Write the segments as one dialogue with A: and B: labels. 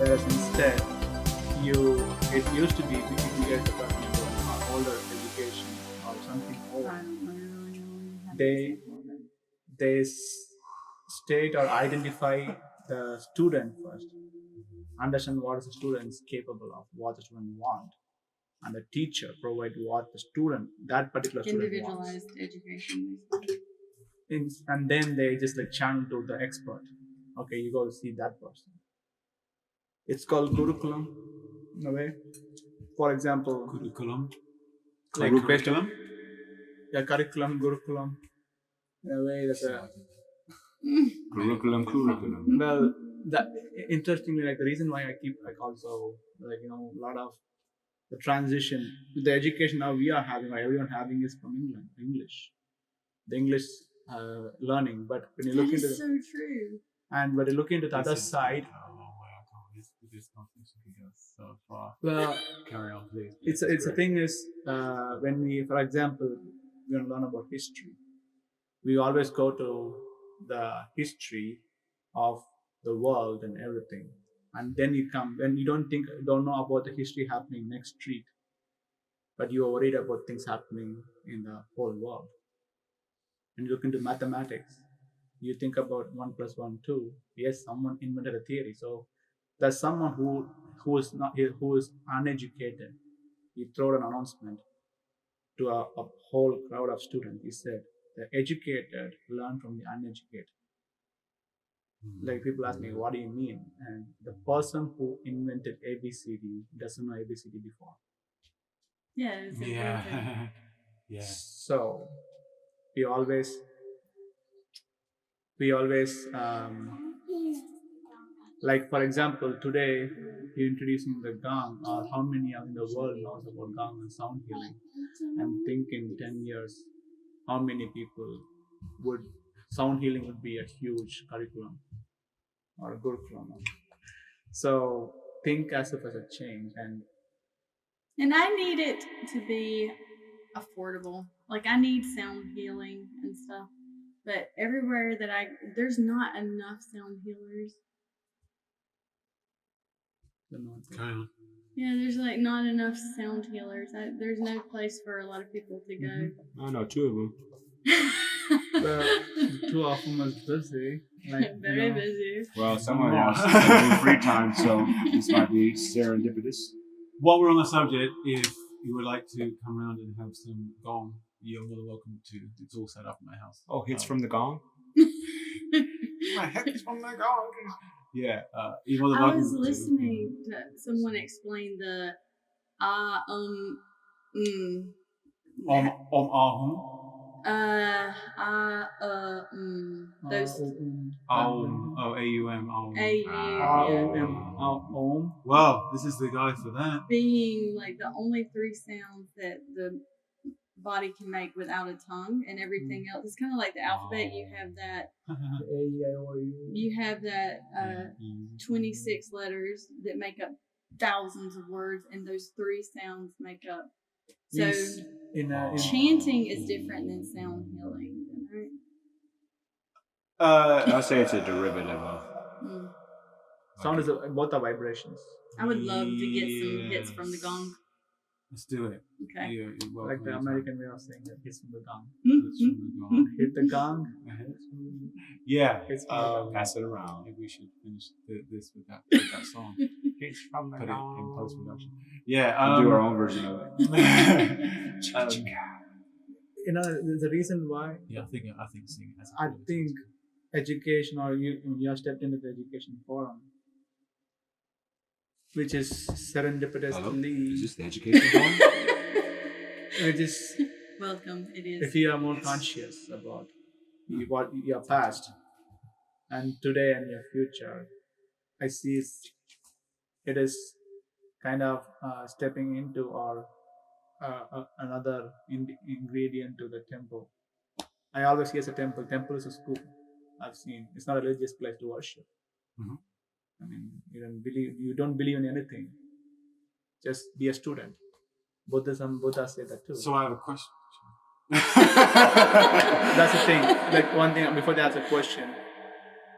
A: Whereas instead, it used to be if you get talking about older education or something old,
B: I don't really know how to
A: they
B: example of it.
A: they state or identify the student first, understand what is the student is capable of, what the student want, and the teacher provide what the student, that particular student wants.
B: Individualized education, basically.
A: And then they just like channel to the expert. Okay, you go to see that person. It's called curriculum in a way. For example,
C: Curriculum.
A: like
C: Curriculum.
A: yeah, curriculum. In a way, that's a
C: Curriculum.
A: well. That interestingly, like the reason why I keep like also like a lot of the transition with the education now we are having, or everyone having, is from England, the English learning. But when you
B: That
A: look into
B: is so true.
A: and when you look into the other side,
C: This conversation can go so far.
A: well,
C: Carry on, please.
A: it's the thing is when we, for example, we want to learn about history, we always go to the history of the world and everything, and then you come when you don't know about the history happening next street, but you are worried about things happening in the whole world. And you look into mathematics, you think about 1 plus 1 2. Yes, someone invented a theory, so there's someone who is uneducated. He threw an announcement to a whole crowd of students. He said the educated learn from the uneducated. Like people ask me, what do you mean? And the person who invented ABCD doesn't know ABCD before.
B: Yeah, it's important.
C: Yeah.
A: So we always like, for example, today you're introducing the gong, or how many in the world knows about gong and sound healing. I'm thinking 10 years, how many people would sound healing would be a huge curriculum or a curriculum. So think as if as a change.
B: And I need it to be affordable. Like I need sound healing and stuff. But everywhere that there's not enough sound healers.
C: Carry on.
B: Yeah, there's like not enough sound healers. There's no place for a lot of people to go.
C: I know 2 of them.
A: Well, 2 of them is busy. Like,
B: Very busy.
C: Well, someone else is having free time, so this might be serendipitous. While we're on the subject, if you would like to come around and have some gong, you're more than welcome to. It's all set up in my house.
D: Oh, hits from the gong?
C: My head is from the gong. Yeah, you're more than
B: I
C: welcome
B: was
C: to.
B: listening to someone explain the those
C: Aum.
B: AUM.
C: Well, this is the guy for that.
B: Being like the only 3 sounds that the body can make without a tongue, and everything else. It's kind of like the alphabet. You have that 26 letters that make up thousands of words, and those 3 sounds make up. So chanting is different than sound healing, right?
D: I'll say it's a derivative of.
A: Sound is both are vibrations.
B: I would love to get some hits from the gong.
C: Let's do it.
B: Okay.
C: You're
A: Like the American way of saying that, hits from the gong.
C: Hit
A: Hit the gong.
C: Yeah.
D: Pass it around.
C: Maybe we should finish this with that song.
D: Hits from the
C: Put it in
D: gong.
C: post production. Yeah.
D: We'll do our own version of it.
A: The reason why
C: Yeah, I think singing.
A: I think education, or you have stepped into the education forum, which is serendipitously.
D: Is this the education one?
A: Which is
B: Welcome. It is.
A: if you are more conscious about what your past and today and your future, I see it is kind of stepping into or another ingredient to the temple. I always see as a temple. Temple is a school. I've seen it's not a religious place to worship.
C: Mhm.
A: I mean, you don't believe in anything. Just be a student. Buddha say that too.
C: So I have a question.
A: That's the thing. Like one thing before they ask a question,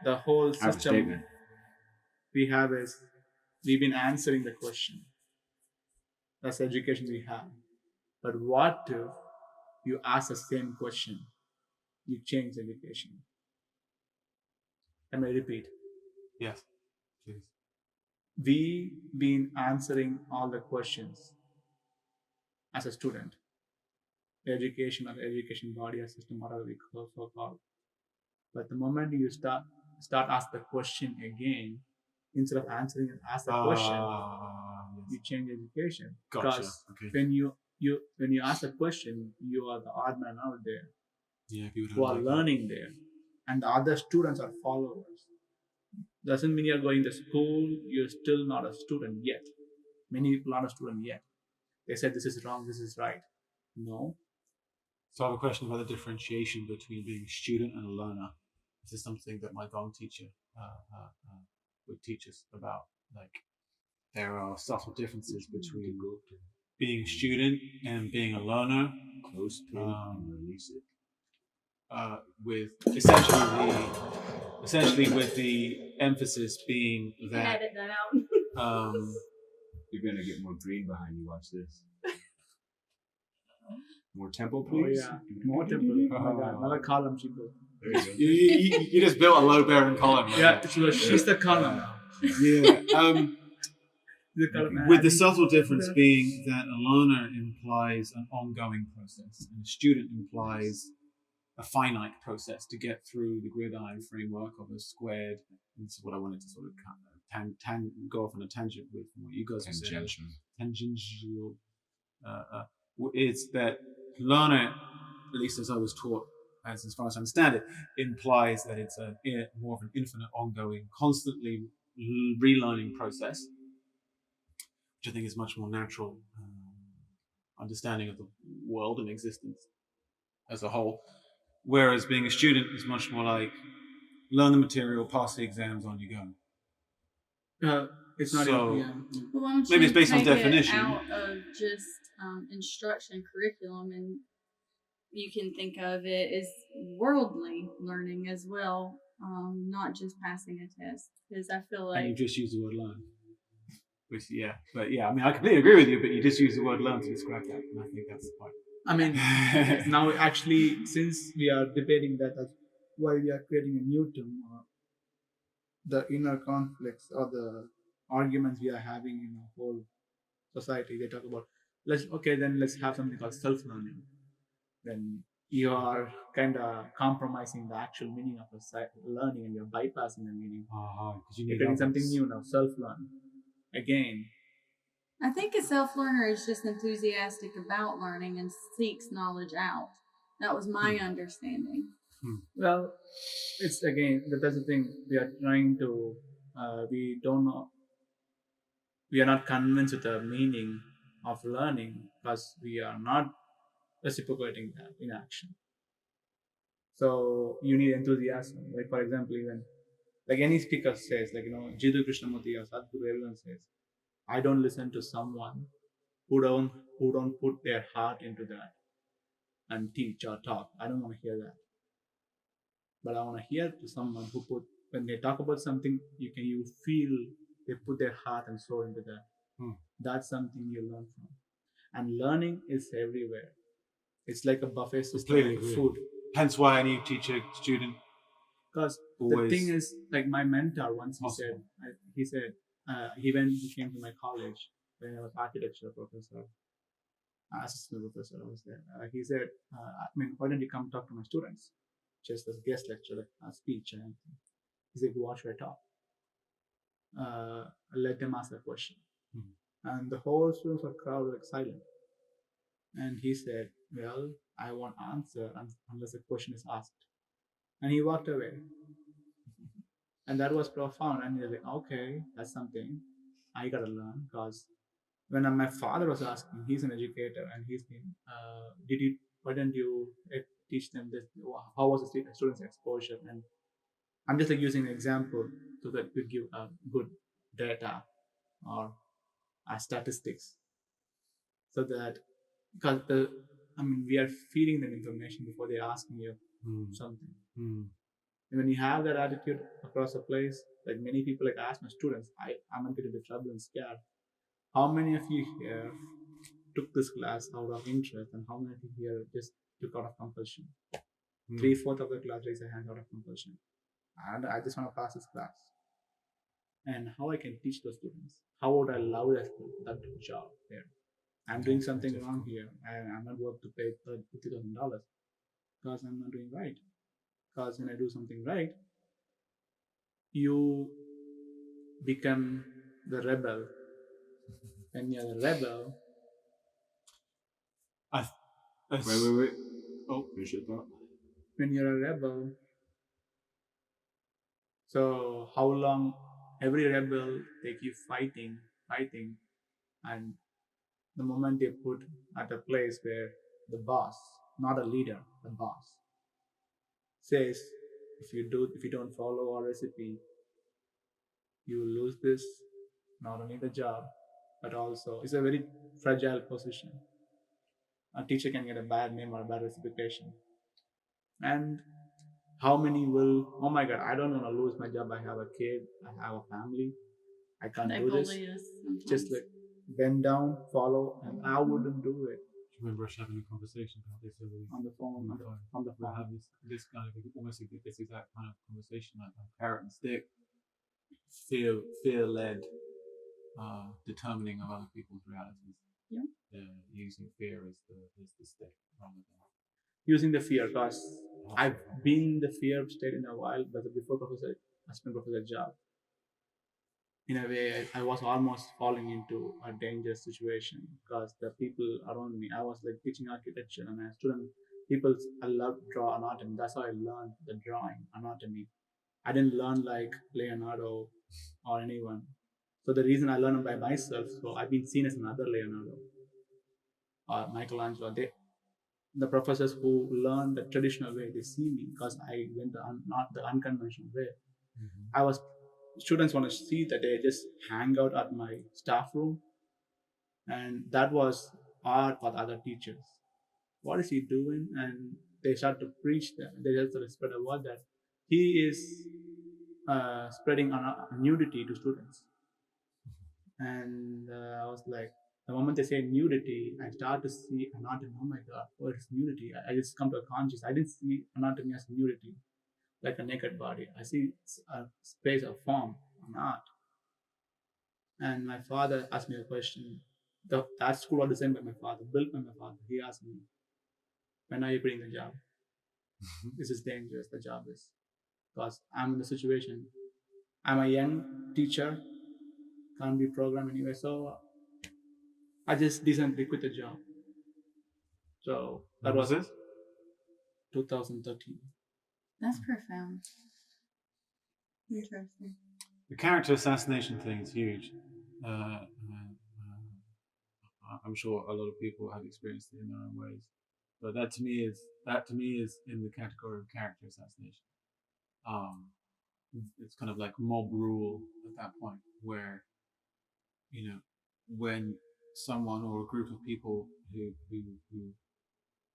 A: the whole
D: I have a
A: system
D: statement.
A: we have is we've been answering the question. That's the education we have. But what if you ask the same question? You change education. Can I repeat?
C: Yes. Please.
A: We've been answering all the questions as a student. The education or the education body or system, whatever we so called. But the moment you start ask the question again, instead of answering and ask the question, you
C: Yes.
A: change education.
C: Gotcha.
A: Because
C: Okay.
A: when you ask a question, you are the odd man out there
C: Yeah, people
A: who
C: don't
A: are
C: like
A: learning there, and the other students are followers. Doesn't mean you're going to school, you're still not a student yet. Many people are not a student yet. They said this is wrong, this is right. No.
C: So I have a question about the differentiation between being a student and a learner. This is something that my Gong teacher would teach us about. Like, there are subtle differences between being a student and being a learner.
D: Close pin and release it.
C: With essentially with the emphasis being that
B: Edit that out.
D: You're gonna get more green behind you. Watch this. More tempo,
A: Oh
D: please.
A: yeah, more temple. Oh my god, another column she built.
D: There you go.
C: you just built a low bearing column. Right?
A: Yeah, so she's the column now.
C: Yeah.
A: The column.
C: With the subtle difference being that a learner implies an ongoing process, and a student implies a finite process to get through the gridiron framework of a squared. This is what I wanted to sort of go off on a tangent with from what you guys were saying. Tangential. It's that learner, at least as I was taught, as far as I understand it, implies that it's more of an infinite, ongoing, constantly relearning process, which I think is much more natural understanding of the world and existence as a whole. Whereas being a student is much more like learn the material, pass the exams, on you go.
A: It's not.
C: So
A: Yeah.
B: Well, why don't
C: maybe
B: you
C: it's based on
B: take
C: definition.
B: it out of just instruction curriculum, and you can think of it as worldly learning as well, not just passing a test. Because I feel
C: And you
B: like
C: just use the word learn. Which, yeah. But yeah, I mean, I completely agree with you, but you just use the word learn to describe that. And I think that's the point.
A: I mean, now actually, since we are debating that, that's why we are creating a new term, the inner conflicts or the arguments we are having in the whole society. They talk about let's have something called self-learning. Then you are kind of compromising the actual meaning of the learning, and you're bypassing the meaning. You're getting something new now, self-learn. Again,
B: I think a self-learner is just enthusiastic about learning and seeks knowledge out. That was my understanding.
A: well, it's again that's the thing. We are trying to. We don't know. We are not convinced with the meaning of learning because we are not reciprocating that in action. So you need enthusiasm. Like for example, even like any speaker says, like Jiddu Krishnamurti or Sadhguru, everyone says, I don't listen to someone who don't put their heart into that and teach or talk. I don't want to hear that. But I want to hear to someone who put when they talk about something, you feel they put their heart and soul into that. That's something you learn from. And learning is everywhere. It's like a buffet system of food.
C: Hence why I need to teach a student.
A: Because the thing is, like my mentor once he said he came to my college when I was architecture professor, assistant professor. I was there. He said, why don't you come talk to my students, just as guest lecture, a speech and everything. He said, what should I talk? Let them ask a question, and the whole students were crowd like silent. And he said, well, I won't answer unless a question is asked. And he walked away. And that was profound. And you're like, okay, that's something I gotta learn. Because when my father was asking, he's an educator, and he's been, why didn't you teach them this? How was the students' exposure? And I'm just like using an example so that we give good data or statistics, so that because we are feeding them information before they're asking you something. And when you have that attitude across the place, like many people, like I ask my students, I'm going to get into trouble and scared. How many of you here took this class out of interest, and how many of you here just took out of compulsion? Three-fourths of the class raise their hand out of compulsion. And I just want to pass this class. And how I can teach those students? How would I love that job there? I'm doing something wrong here, and I'm not worth to pay $50,000 because I'm not doing right. Because when I do something right, you become the rebel. When you're the rebel,
D: Wait. Oh, finish your thought.
A: when you're a rebel, so how long every rebel they keep fighting, and the moment they put at a place where the boss, not a leader, the boss, says if you don't follow our recipe, you will lose this, not only the job, but also it's a very fragile position. A teacher can get a bad name or a bad reputation. And how many will, oh my God, I don't want to lose my job. I have a kid, I have a family, I can't
B: They
A: do this.
B: bully us sometimes.
A: Just like bend down, follow, and I wouldn't do it.
C: Do you remember us having a conversation about this over
A: On the phone, on the
C: We'll
A: phone.
C: have this kind of almost like this exact kind of conversation, like a carrot and stick, fear led determining of other people's realities.
B: Yeah.
C: Using fear as the stick rather than
A: Using the fear, because I've been in the fear state in a while, but before assistant professor job, in a way, I was almost falling into a dangerous situation because the people around me, I was like teaching architecture and as student, I love to draw anatomy. That's how I learned the drawing anatomy. I didn't learn like Leonardo or anyone. So the reason I learned by myself, so I've been seen as another Leonardo or Michelangelo. The professors who learn the traditional way, they see me because I went not the unconventional way. I was students want to see that they just hang out at my staff room, and that was art for the other teachers. What is he doing? And they start to preach them. They just sort of spread a word that he is spreading nudity to students. And I was like, the moment they say nudity, I start to see anatomy. Oh my God, what is nudity? I just come to a conscious. I didn't see anatomy as nudity, like a naked body. I see a space, a form, an art. And my father asked me a question. That school was designed by my father, built by my father. He asked me, when are you quitting the job? This is dangerous, the job is. Because I'm in the situation. I'm a young teacher, can't be programmed anyway. So I just decently quit the job. So that was
C: it.
A: 2013.
B: That's profound. Interesting.
C: The character assassination thing is huge. I'm sure a lot of people have experienced it in their own ways, but that to me is in the category of character assassination. It's kind of like mob rule at that point, where when someone or a group of people who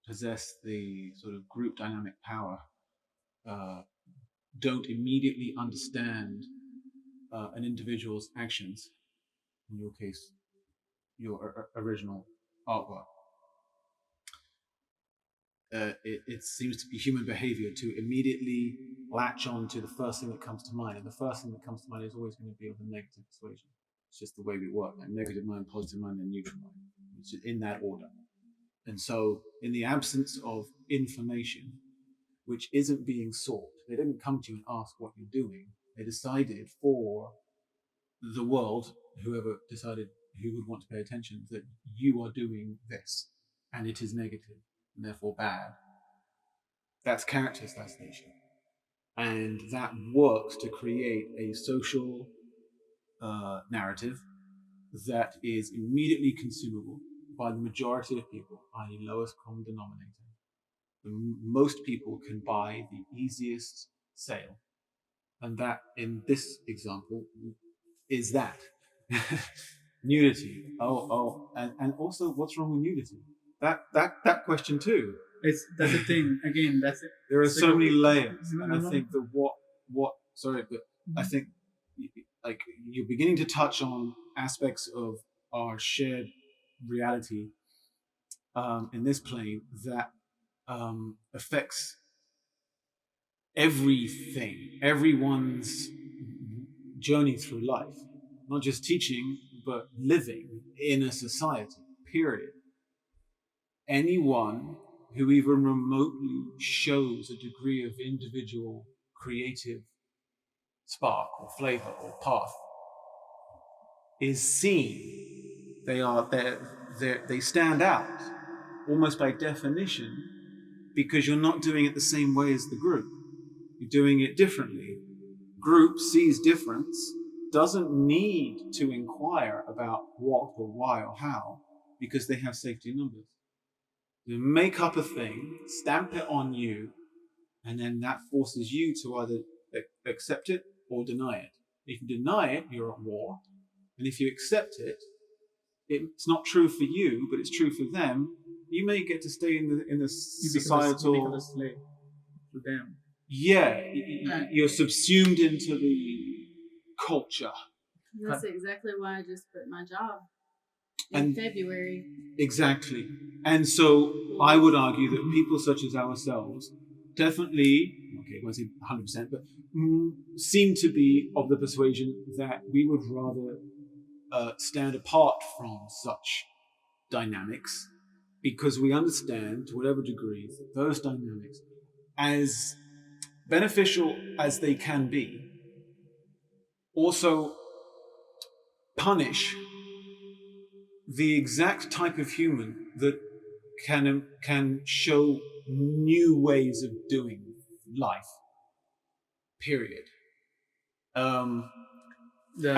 C: possess the sort of group dynamic power don't immediately understand an individual's actions, in your case, your original artwork. It seems to be human behavior to immediately latch on to the first thing that comes to mind. And the first thing that comes to mind is always going to be of a negative persuasion. It's just the way we work, like negative mind, positive mind, and neutral mind. It's in that order. And so, in the absence of information, which isn't being sought, they didn't come to you and ask what you're doing. They decided for the world, whoever decided who would want to pay attention, that you are doing this, and it is negative, and therefore bad. That's character assassination. And that works to create a social narrative that is immediately consumable by the majority of people, i.e., lowest common denominator. Most people can buy the easiest sale. And that, in this example, is that. Nudity. And also, what's wrong with nudity? That question too.
A: That's the thing. Again, that's it.
C: There are
A: It's
C: so
A: like
C: many
A: a-
C: layers,
A: no,
C: and
A: no,
C: I
A: no.
C: think that I think like you're beginning to touch on aspects of our shared reality in this plane that affects everything, everyone's journey through life, not just teaching, but living in a society, period. Anyone who even remotely shows a degree of individual creative spark or flavor or path is seen. They stand out almost by definition because you're not doing it the same way as the group. You're doing it differently. Group sees difference, doesn't need to inquire about what or why or how because they have safety numbers. You make up a thing, stamp it on you, and then that forces you to either accept it or deny it. If you deny it, you're at war. And if you accept it, it's not true for you, but it's true for them. You may get to stay in the
A: You become a
C: societal.
A: slave to them.
C: Yeah,
B: Right.
C: you're subsumed into the culture.
B: That's exactly why I just quit my job in
C: And
B: February.
C: exactly. And so I would argue that people such as ourselves definitely, okay, I won't say 100%, but seem to be of the persuasion that we would rather stand apart from such dynamics because we understand to whatever degree that those dynamics, as beneficial as they can be, also punish the exact type of human that can show new ways of doing life. Period. And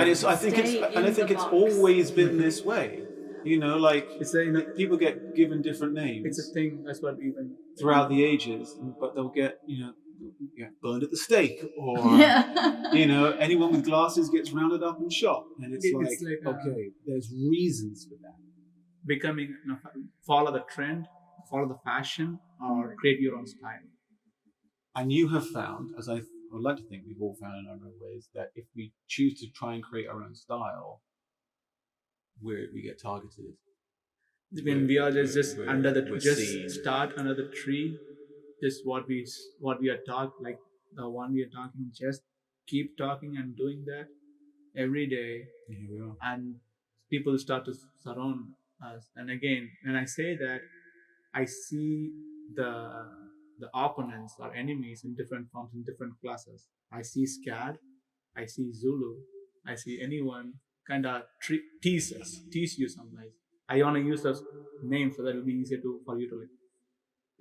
C: it's I think it's always been this way. You know, like people get given different names.
A: It's a thing. That's what even
C: throughout the ages, but they'll get burned at the stake, or anyone with glasses gets rounded up and shot, and it's like okay, there's reasons for that.
A: becoming follow the trend, follow the fashion, or create your own style.
C: And you have found, as I would like to think we've all found in our own ways, that if we choose to try and create our own style, we get targeted.
A: When we are just under the
C: seen.
A: start under the tree, just what we are taught, like the one we are talking, just keep talking and doing that every day,
C: Here we are.
A: and people start to surround us. And again, when I say that, I see the opponents or enemies in different forms, in different classes. I see Scad, I see Zulu, I see anyone kind of tease you sometimes. I want to use those names so that it'll be easier for you to like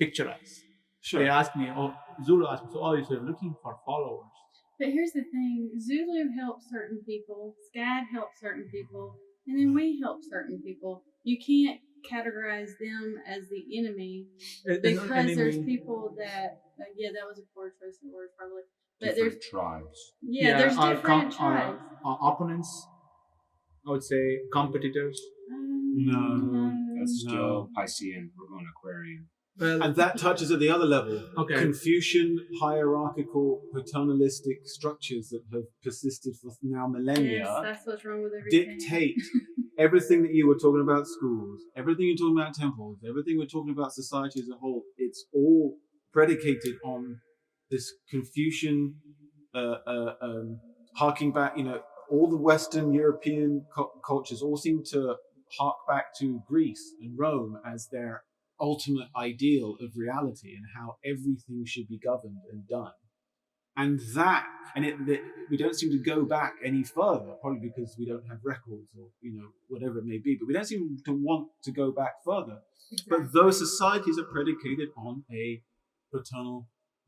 A: picturize.
C: Sure.
A: They ask me, oh, Zulu asked me, so oh, you're looking for followers.
B: But here's the thing: Zulu helps certain people, Scad helps certain people, and then we help certain people. You can't categorize them as the enemy because there's people that that was a poor choice of words probably. But
D: Different tribes.
B: there's different tribes.
A: Our opponents, I would say competitors.
C: No.
D: That's still Piscean. We're going Aquarian.
A: Well,
C: And that touches at the other level.
A: Okay.
C: Confucian, hierarchical, paternalistic structures that have persisted for now millennia
B: Yes, that's what's wrong with everything.
C: dictate everything that you were talking about schools, everything you're talking about temples, everything we're talking about society as a whole. It's all predicated on this Confucian, harking back, all the Western European cultures all seem to hark back to Greece and Rome as their ultimate ideal of reality and how everything should be governed and done. And we don't seem to go back any further, probably because we don't have records or whatever it may be. But we don't seem to want to go back further. Exactly. But those societies are predicated on a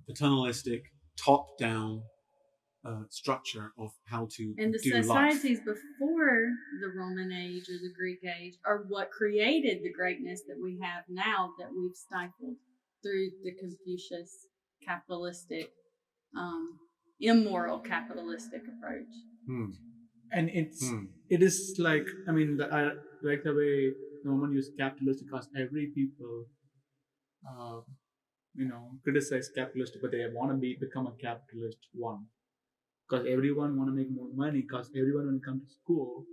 C: paternalistic, top-down structure of how to
B: and the
C: do
B: societies
C: life.
B: before the Roman age or the Greek age are what created the greatness that we have now that we've stifled through the Confucius capitalistic, immoral capitalistic approach.
A: And it is like, I mean, I like the way Norman used capitalist because every people criticize capitalist, but they want to become a capitalist one, because everyone want to make more money. Because everyone when it comes to school,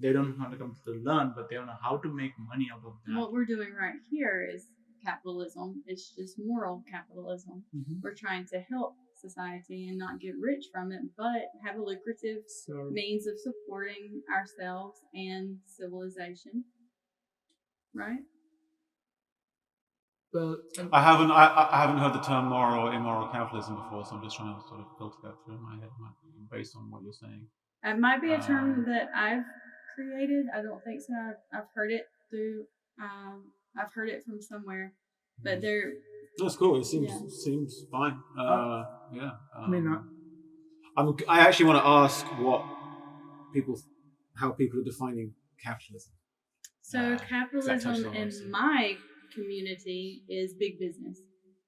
A: they don't want to come to learn, but they don't know how to make money out of that.
B: What we're doing right here is capitalism. It's just moral capitalism. We're trying to help society and not get rich from it, but have a lucrative means of supporting ourselves and civilization. Right?
A: Well,
C: I haven't heard the term moral or immoral capitalism before, so I'm just trying to sort of filter that through in my head based on what you're saying.
B: It might be a term that I've created. I don't think so. I've heard it through. I've heard it from somewhere, but they're.
C: That's cool. It seems fine. Yeah. I actually want to ask how people are defining capitalism.
B: So capitalism in my community is big business,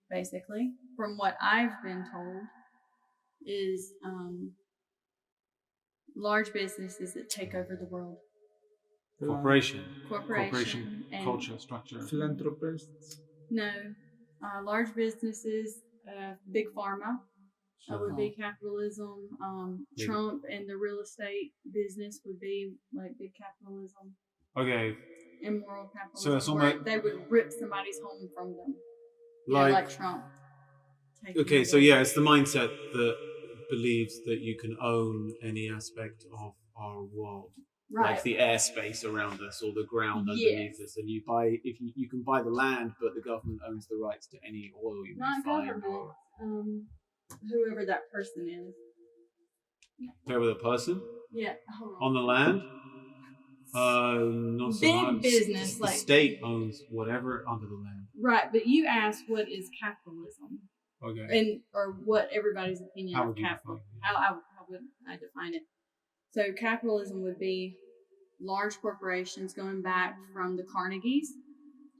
B: basically. From what I've been told, is large businesses that take over the world.
C: Corporation
B: And
C: culture, structure.
A: Philanthropists?
B: No. Large businesses, big pharma would be capitalism. Trump and the real estate business would be like big capitalism.
C: Okay.
B: Immoral capitalism.
C: So it's almost
B: they would rip somebody's home from them. Like Trump.
C: Okay, so yeah, it's the mindset that believes that you can own any aspect of our world.
B: Right.
C: Like the airspace around us or the ground underneath us, and you can buy the land, but the government owns the rights to any oil you may find. Or
B: whoever that person is.
C: whoever the person?
B: Yeah.
C: On the land? Not so
B: big
C: much.
B: Business.
C: The state owns whatever under the land.
B: Right, but you asked what is capitalism.
C: Okay.
B: Or what everybody's opinion of capitalism. How would I define it? So capitalism would be large corporations going back from the Carnegies,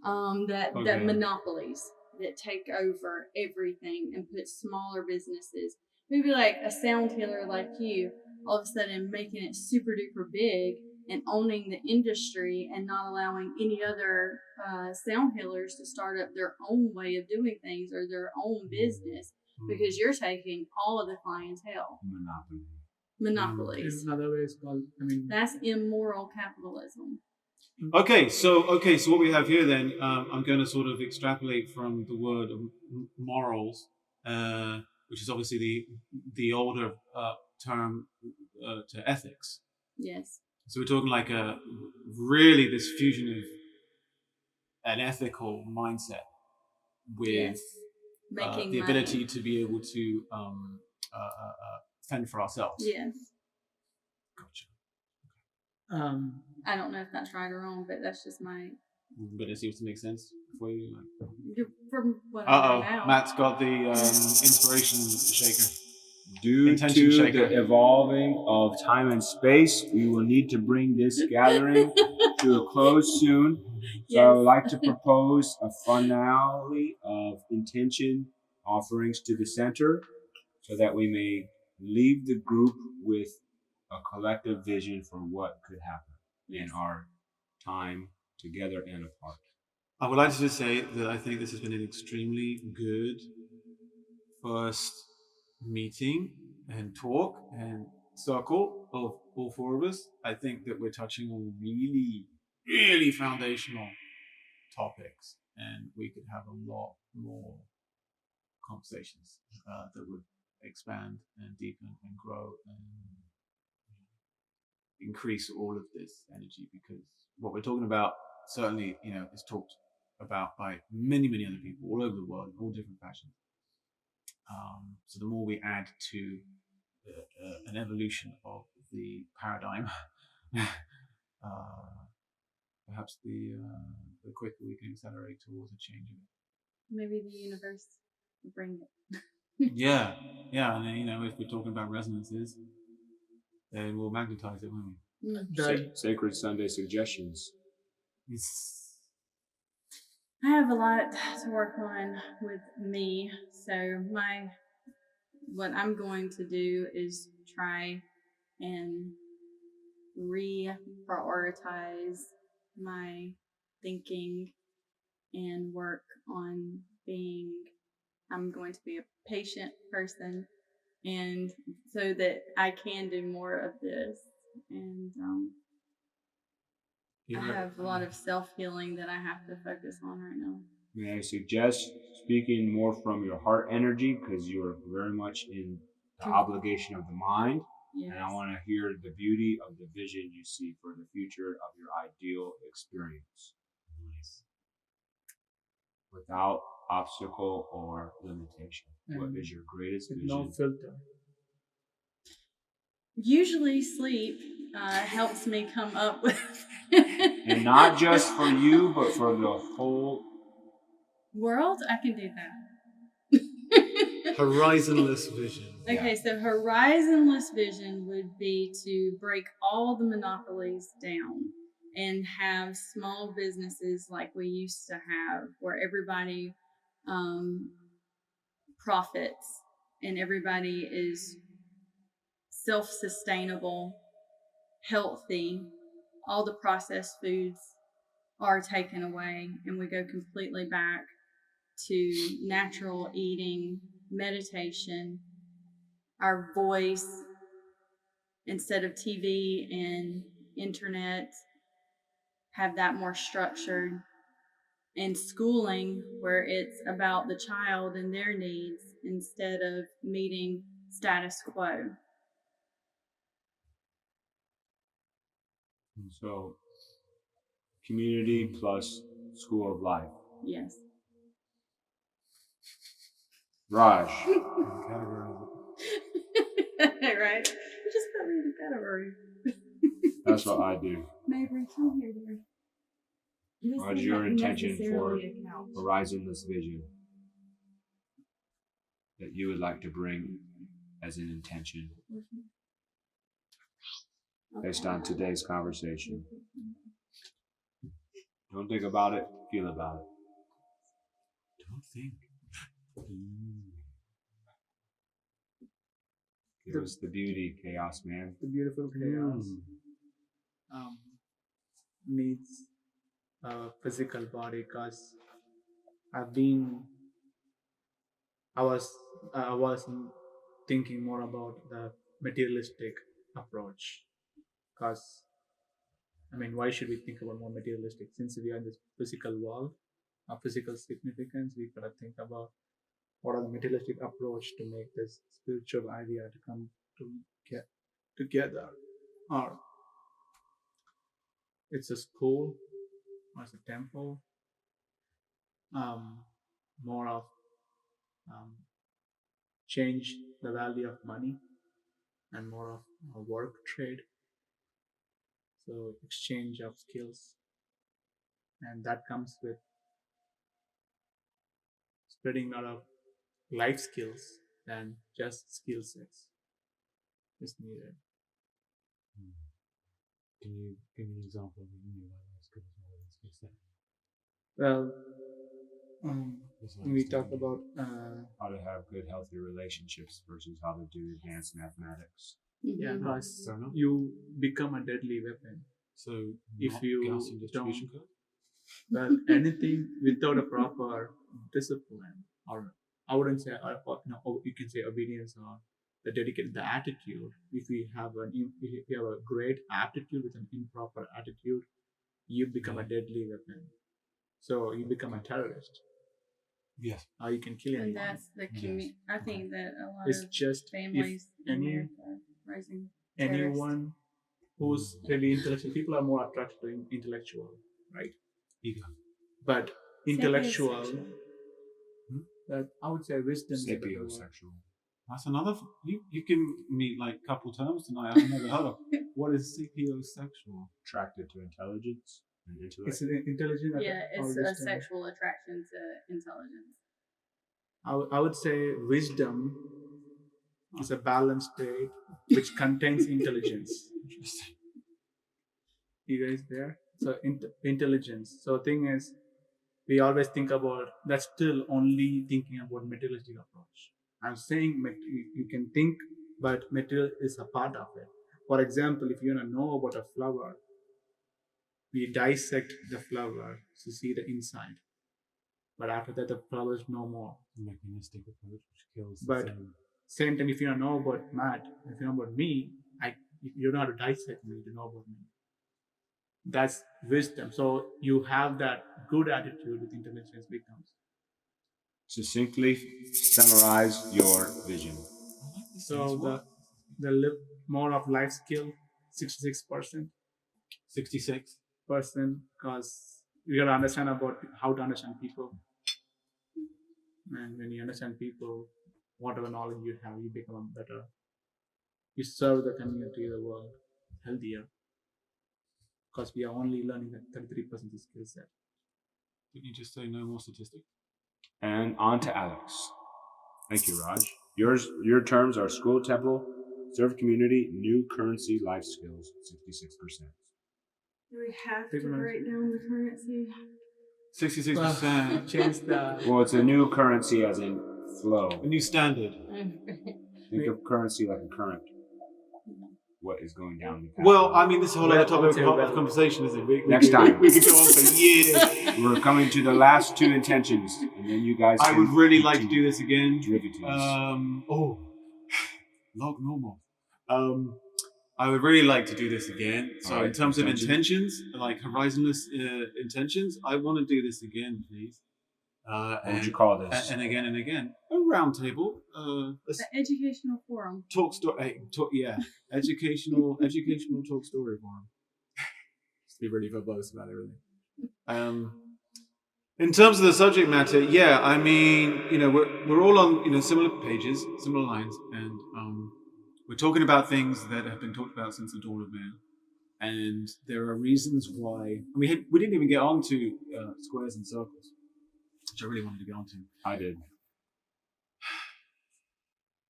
B: that monopolies that take over everything and put smaller businesses. Maybe like a sound healer like you, all of a sudden making it super duper big and owning the industry and not allowing any other sound healers to start up their own way of doing things or their own business because you're taking all of the clientele. Monopolies.
A: In other ways called,
B: that's immoral capitalism.
C: Okay, so what we have here then, I'm going to sort of extrapolate from the word morals, which is obviously the older term to ethics.
B: Yes.
C: So we're talking like really this fusion of an ethical mindset with the ability to be able to fend for ourselves.
B: Yes.
C: Gotcha.
B: I don't know if that's right or wrong, but that's just my.
C: But it seems to make sense for you.
B: From what I know now.
C: Matt's got the inspiration shaker.
D: Due to the evolving of time and space, we will need to bring this gathering to a close soon. So I would like to propose a finale of intention offerings to the center so that we may leave the group with a collective vision for what could happen in our time together and apart.
C: I would like to just say that I think this has been an extremely good first meeting and talk and circle of all four of us. I think that we're touching on really, really foundational topics, and we could have a lot more conversations that would expand and deepen and grow and increase all of this energy, because what we're talking about certainly, is talked about by many, many other people all over the world in all different fashions. So the more we add to an evolution of the paradigm, perhaps the quicker we can accelerate towards a change of it.
B: Maybe the universe will bring it.
C: yeah, and then, if we're talking about resonances, then we'll magnetize it, won't we?
D: Sacred Sunday suggestions.
B: I have a lot to work on with me, so what I'm going to do is try and reprioritize my thinking and work on being I'm going to be a patient person, and so that I can do more of this. And I have a lot of self-healing that I have to focus on right now.
D: May I suggest speaking more from your heart energy, because you are very much in the obligation of the mind.
B: Yes.
D: And I want to hear the beauty of the vision you see for the future of your ideal experience.
C: Nice.
D: Without obstacle or limitation. What
A: And
D: is your greatest
A: with
D: vision?
A: no filter.
B: Usually sleep helps me come up with
D: And not just for you, but for the whole
B: world. I can do that.
C: Horizonless vision.
B: Okay, so horizonless vision would be to break all the monopolies down and have small businesses like we used to have, where everybody profits and everybody is self-sustainable, healthy. All the processed foods are taken away, and we go completely back to natural eating, meditation, our voice instead of TV and internet, have that more structured, and schooling where it's about the child and their needs instead of meeting status quo.
D: So community plus school of life.
B: Yes.
D: Raj.
C: Categorize it.
B: Right? You just put me in a category.
D: That's what I do.
B: Mabry, come here, dear. This
D: What
B: is
D: is your
B: not
D: intention for
B: necessarily a couch.
D: horizonless vision that you would like to bring as an intention based on today's conversation? Don't think about it, feel about it.
C: Don't think.
D: Give us the beauty, chaos man.
A: The beautiful chaos needs a physical body, because I was thinking more about the materialistic approach, because I mean, why should we think about more materialistic? Since we are in this physical world, a physical significance, we gotta think about what are the materialistic approach to make this spiritual idea to come to get together. Or it's a school, or it's a temple, more of change the value of money and more of a work trade. So exchange of skills, and that comes with spreading a lot of life skills than just skill sets is needed.
C: Can you give me an example of new life skills more than skill set?
A: Well, we talk about
D: How to have good, healthy relationships versus how to do advanced mathematics.
A: yeah,
B: Mhm.
A: because
C: Fair enough.
A: you become a deadly weapon
C: So
A: if
C: not
A: you
C: Gaussian distribution
A: don't.
C: code?
A: Well, anything without a proper discipline, or I wouldn't say, you can say obedience, or the attitude. If we have if you have a great attitude with an improper attitude, you become a deadly weapon. So you become a terrorist.
C: Yes.
A: Or you can kill
B: And
A: anyone.
B: that's the community. I think that a lot
A: It's
B: of
A: just
B: families
A: if
B: in America are raising
A: anyone who's really intellectual, people are more attracted to intellectual, right?
C: Ego.
A: But intellectual,
B: Sapiosexual.
A: that I would say wisdom is a better word.
D: Sapiosexual.
C: That's another. You can meet like couple terms tonight. I've never heard of. What is sapiosexual?
D: Attracted to intelligence and intellect.
A: It's an intelligent
B: Yeah,
A: or
B: it's a
A: wisdom.
B: sexual attraction to intelligence.
A: I would say wisdom is a balanced state which contains intelligence.
C: Interesting.
A: You guys there? So intelligence. So thing is, we always think about that's still only thinking about materialistic approach. I'm saying you can think, but material is a part of it. For example, if you want to know about a flower, we dissect the flower to see the inside. But after that, the flower is no more.
C: mechanistic approach which kills the
A: But
C: thing.
A: same time, if you don't know about Matt, if you know about me, you know how to dissect me to know about me. That's wisdom. So you have that good attitude with intelligence becomes.
D: Succinctly summarize your vision.
A: So the more of life skill, 66%.
C: 66.
A: Because you gotta understand about how to understand people. And when you understand people, whatever knowledge you have, you become better. You serve the community, the world, healthier. Because we are only learning that 33% of skill set.
C: Didn't you just say no more statistics?
D: And on to Alex. Thank you, Raj. Your terms are school, temple, serve community, new currency, life skills, 66%.
B: Do we have to break down the currency?
C: 66%.
A: Change the.
D: Well, it's a new currency as in flow.
C: A new standard.
D: Think of currency like a current. What is going down the path.
C: Well, I mean, this whole other topic of conversation, isn't it?
D: Next time.
C: We could go on for years.
D: We're coming to the last two intentions, and then you guys.
C: I would really like to do this again. Log normal. I would really like to do this again. So
D: right,
C: in terms of intentions, like horizonless intentions, I want to do this again, please.
D: What would you call this?
C: And again and again. A round table.
B: The educational forum.
C: Talk story. Educational talk story forum. Just to be really verbose about everything. In terms of the subject matter, yeah, I mean, we're all on similar pages, similar lines, and we're talking about things that have been talked about since the dawn of man, and there are reasons why. We didn't even get on to squares and circles, which I really wanted to get onto.
D: I did.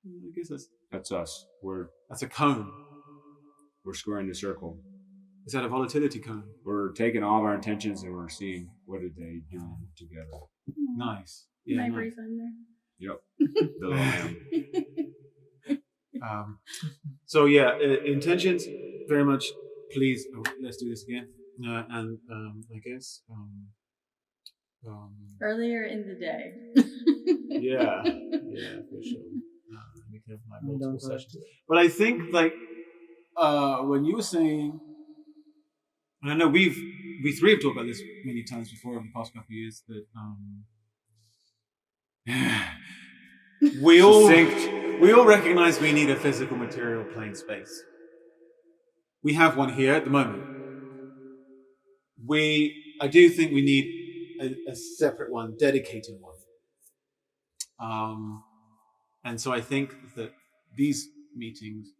C: I guess
D: That's us.
C: that's a cone.
D: We're squaring the circle.
C: Is that a volatility cone?
D: We're taking all of our intentions and we're seeing what did they do together.
C: Nice. Yeah.
B: My
C: Nice.
B: refund there.
D: Yep. The lamb.
C: So yeah, intentions very much. Please, let's do this again. And I guess.
B: Earlier in the day.
C: Yeah, for sure. We can have my multiple sessions. But I think when you were saying, and I know we three have talked about this many times before over the past couple of years, that we all recognize we need a physical material plane space. We have one here at the moment. I do think we need a separate one, dedicated one. And so I think that these meetings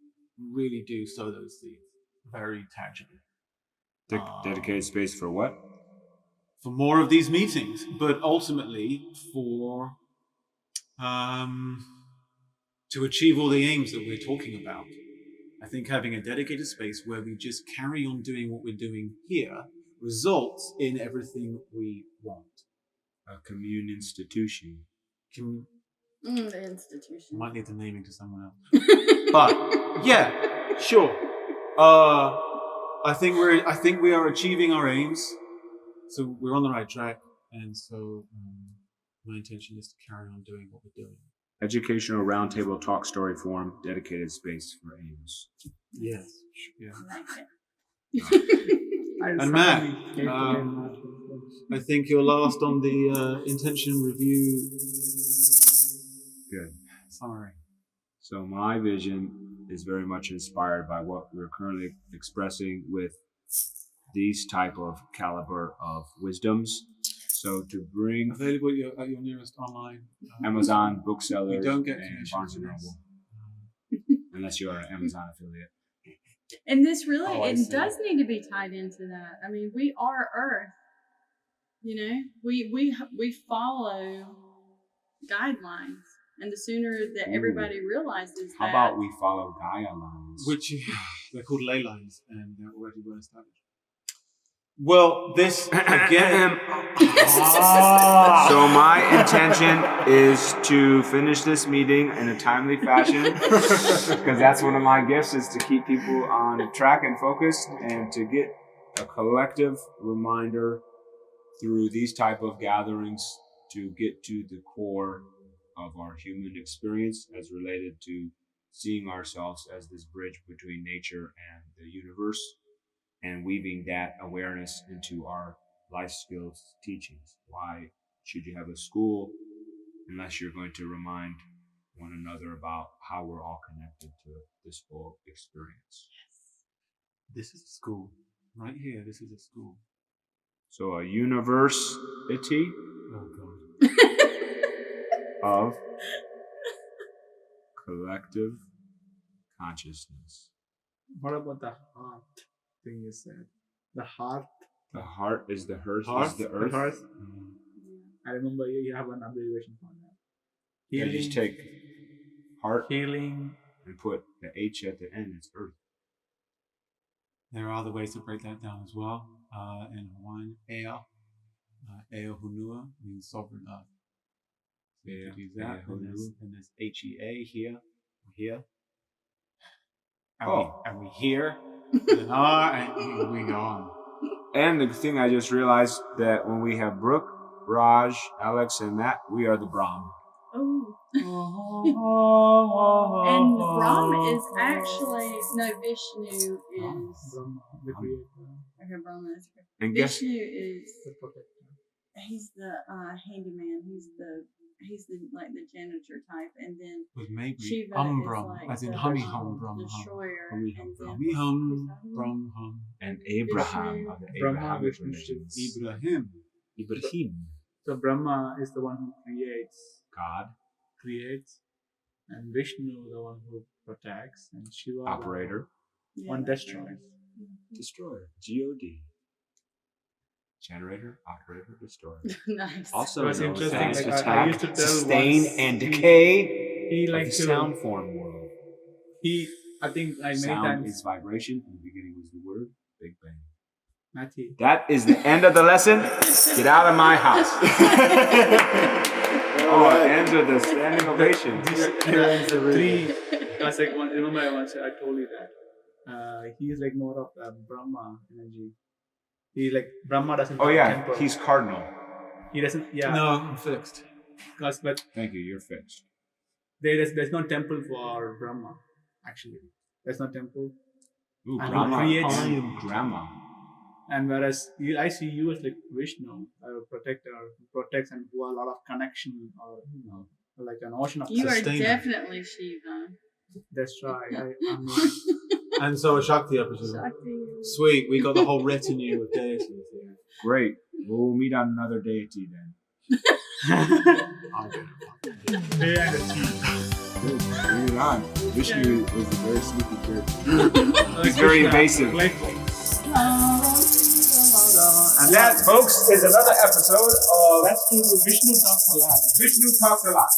C: really do sow those seeds very tangibly.
D: Dedicated space for what?
C: For more of these meetings, but ultimately for to achieve all the aims that we're talking about. I think having a dedicated space where we just carry on doing what we're doing here results in everything we want.
D: A commune institution.
B: The institution.
C: Might need the naming to someone else. But yeah, sure. I think we are achieving our aims, so we're on the right track, and so my intention is to carry on doing what we're doing.
D: Educational roundtable talk story forum, dedicated space for aims.
C: Yes. Yeah.
B: I like it.
C: And Matt, I think you're last on the intention review.
D: Good.
C: Summary.
D: So my vision is very much inspired by what we're currently expressing with these type of caliber of wisdoms. So to bring
C: Available at your nearest online.
D: Amazon booksellers
C: You don't get
D: and
C: commissions
D: Barnes
C: for
D: and
C: this.
D: Noble, unless you're an Amazon affiliate.
B: And this really,
C: Oh, I
B: it
C: see.
B: does need to be tied into that. I mean, we are Earth. We follow guidelines, and the sooner that everybody realizes
D: How
B: that.
D: about we follow Gaia lines?
C: Which they're called ley lines, and they're already well established. Well, this again.
D: So my intention is to finish this meeting in a timely fashion, because that's one of my gifts, is to keep people on track and focused, and to get a collective reminder through these type of gatherings to get to the core of our human experience as related to seeing ourselves as this bridge between nature and the universe, and weaving that awareness into our life skills teachings. Why should you have a school unless you're going to remind one another about how we're all connected to this full experience?
C: This is a school. Right here, this is a school.
D: So a university
C: Oh, God.
D: of collective consciousness.
A: What about the heart thing you said? The heart.
D: The heart is the earth.
A: Heart.
D: Is the earth.
A: The heart.
C: Mm.
A: I remember you have an abbreviation for that.
D: You
A: Healing.
D: just take heart
A: Healing.
D: and put the H at the end. It's earth.
C: There are other ways to break that down as well. In Hawaiian, Ea. Ea Hunua means sovereign earth. So you could use that. And there's HEA here. We're here. And we here. And we go on.
D: And the thing I just realized that when we have Brooke, Raj, Alex, and Matt, we are the Brahm.
B: Oh. And Brahm is actually Vishnu is
A: Brahma, the creator.
B: okay. Brahma is
D: And guess
B: Vishnu is
A: The protector.
B: he's the handyman. He's the like the janitor type, and then
C: With maybe
B: Shiva
C: Brum,
B: is like
C: as in
B: the
C: hummy hum, brum hum.
B: destroyer.
D: Hummy
B: and
D: hum,
B: then
C: Hummy hum,
B: who's
C: brum hum.
D: and Abraham of the
A: Brahma,
D: Abrahamic
A: Vishnu,
D: religions.
C: Ibrahim.
D: Ibrahim.
A: So Brahma is the one who creates, and Vishnu the one who protects, and Shiva
D: Operator.
A: the one destroys.
D: Destroyer. G-O-D. Generator, operator, destroyer.
B: Nice.
D: Also
A: It was
D: known
A: interesting,
D: as
A: like, I
D: attack,
A: used to tell
D: sustain,
A: once
D: and
A: he-
D: decay
A: He
D: of
A: like
D: the
A: to
D: sound form world.
A: I think like many
D: Sound
A: times
D: is vibration. In the beginning was the word Big Bang.
A: Matthew.
D: That is the end of the lesson. Get out of my house. It ends with a standing ovation.
A: Three. I was like, remember I told you that. He is like more of a Brahma energy. He like Brahma doesn't.
D: Oh
A: have
D: yeah,
A: temple.
D: he's cardinal.
A: He doesn't. Yeah.
C: No, I'm fixed.
A: But
D: Thank you. You're fixed.
A: there's no temple for Brahma. Actually, there's no temple.
D: Ooh,
A: And he
D: grandma.
A: creates-
D: Calling him grandma.
A: And whereas I see you as like Vishnu, a protector, who protects and who has a lot of connection, or like an ocean of.
B: You are
C: Sustainer.
B: definitely Shiva.
A: That's right. I mean,
C: And so is Shakti, I presume.
B: Shakti.
C: Sweet, we got the whole retinue of deities here.
D: Great. We'll meet on another deity then.
C: I'll get it.
A: they and the chief.
D: Bring it on. Vishnu is a very sneaky character.
A: He's
D: very evasive.
A: Playful.
D: And that, folks, is another episode of
A: Let's do the Vishnu talks a lot.
D: Vishnu Talks a Lot.